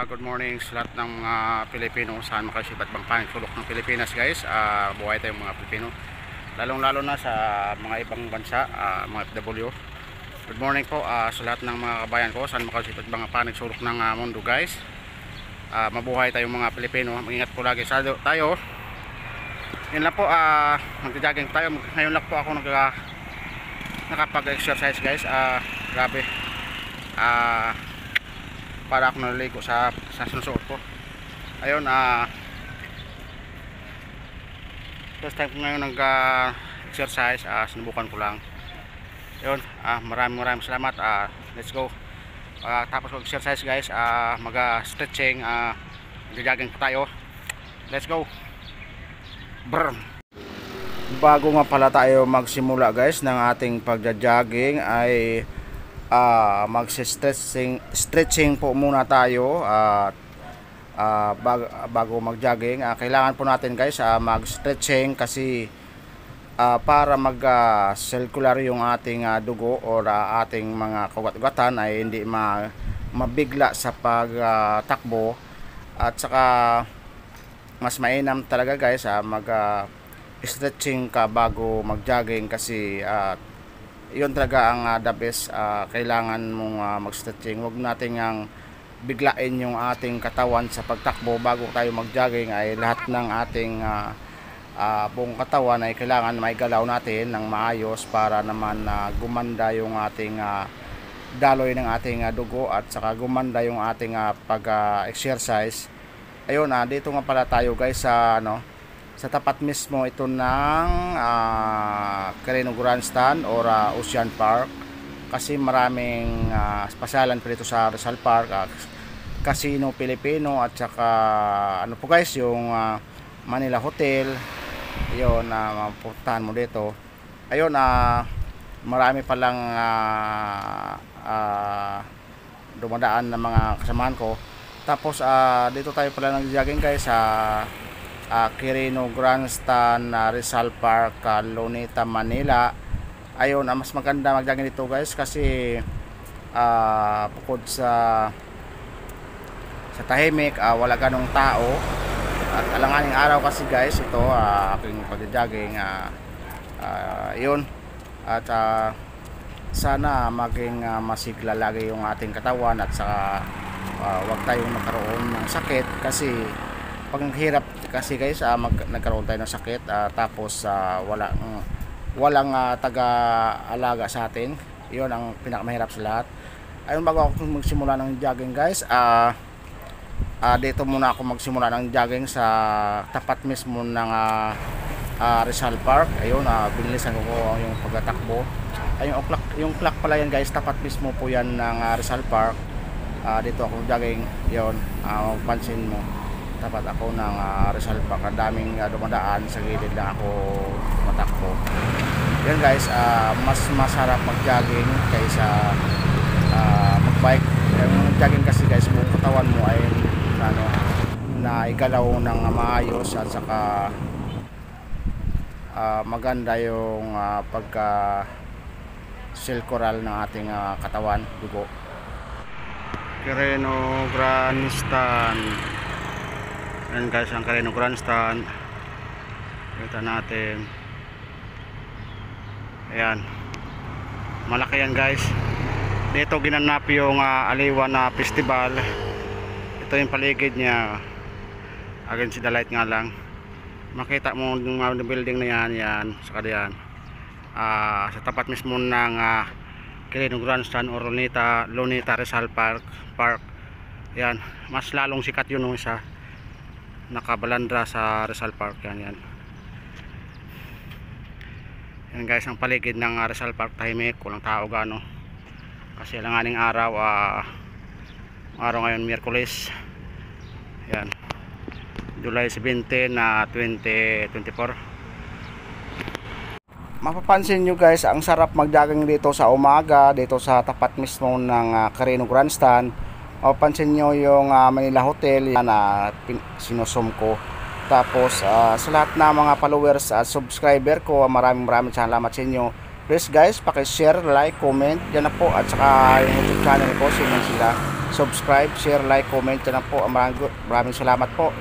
Good morning sa lahat ng mga Pilipino saan makasipat bang panig sulok ng Pilipinas guys. Buhay tayong mga Pilipino, lalong lalo na sa mga ibang bansa, mga FW. Good morning po sa lahat ng mga kabayan ko saan makasipat bang panig sulok ng mundo guys. Mabuhay tayong mga Pilipino, mag-ingat po lagi tayo. Yun lang po, magja-jogging tayo. Ngayon lang po ako nakapag-exercise guys. Grabe, para ako naliligo sa sinusuot ko. Ayun, first time ko ngayon nag-exercise, sinubukan ko lang. Ayun, maraming salamat. Let's go. Tapos mag-exercise guys, mag-stretching, mag-jogging pa tayo. Let's go. Brr. Bago nga pala tayo magsimula guys ng ating pagja-jogging ay mag-stretching po muna tayo. Bago mag-jogging, kailangan po natin guys mag-stretching kasi para mag-circular yung ating dugo o ating mga kagat-ugatan ay hindi mabigla sa pagtakbo, at saka mas mainam talaga guys mag-stretching ka bago mag-jogging kasi yun talaga ang the best. Kailangan mong mag-stretching. Huwag nating biglain yung ating katawan sa pagtakbo bago tayo mag-jogging. Ay lahat ng ating buong katawan ay kailangan maigalaw natin ng maayos para naman gumanda yung ating daloy ng ating dugo, at saka gumanda yung ating pag-exercise. Ayun, dito nga pala tayo guys sa tapat mismo ito ng Carino Grandstand or Ocean Park, kasi maraming pasyalan pa dito sa Rizal Park, Casino Filipino, at saka ano po guys, yung Manila Hotel. Ayun, mapuntahan mo dito. Ayun, marami palang dumadaan ng mga kasamahan ko. Tapos dito tayo pala nag-jogging guys sa Carino Grandstand, Rizal Park, Luneta, Manila. Ayun, mas maganda mag-jogging dito guys kasi bukod sa tahimik, wala ganong tao, at alanganing araw kasi guys ito aking pag-jogging. Yun, at sana maging masigla lagi yung ating katawan, at saka wag tayong magkaroon ng sakit kasi pag hirap kasi guys nagkaroon tayo ng sakit, tapos walang taga-alaga sa atin. Yun ang pinakamahirap sa lahat. Ayun, bago ako magsimula ng jogging guys, dito muna ako magsimula ng jogging sa tapat mismo ng Rizal Park. Ayun, binilisan ko yung pagtatakbo. Ayun, yung clock pala yan guys, tapat mismo po yan ng Rizal Park. Dito ako jogging. Yun, pansin mo, tapat ako ng Rizal Park. Ang daming dumadaan, sa gilid lang ako matakbo. Yan guys, mas masarap mag-jogging kaysa mag-bike. Yung jogging kasi guys, buong katawan mo ay naigalaw ng maayos, at saka maganda yung pagka-circular ng ating katawan, dugo. Carino Grandstand. Ayan guys ang Carino Grandstand. Kita natin. Ayan, malaki yan guys. Dito ginanap yung Aliwan na festival. Ito yung paligid niya. Against the light nga lang. Makita mo yung mga building na yan, saka yan. Sa tapat mismo ng Carino Grandstand or Luneta Rizal Park. Yan, mas lalong sikat yun nung isa nakabalandra sa Rizal Park. Yan guys ang paligid ng Rizal Park, tahimik, walang tao gano kasi alanganing araw. Araw ngayon Miyerkules, yan, July 17 na 2024. Mapapansin nyo guys, ang sarap mag-jogging dito sa umaga, dito sa tapat mismo ng Carino Grandstand. Mapapansin nyo yung Manila Hotel na sinusum ko. Tapos sa lahat na mga followers at subscriber ko, maraming salamat sa inyo. Please guys, paki-share, like, comment, yan na po. At saka yung YouTube channel ko, sila subscribe, share, like, comment. Yan lang po. Maraming salamat po.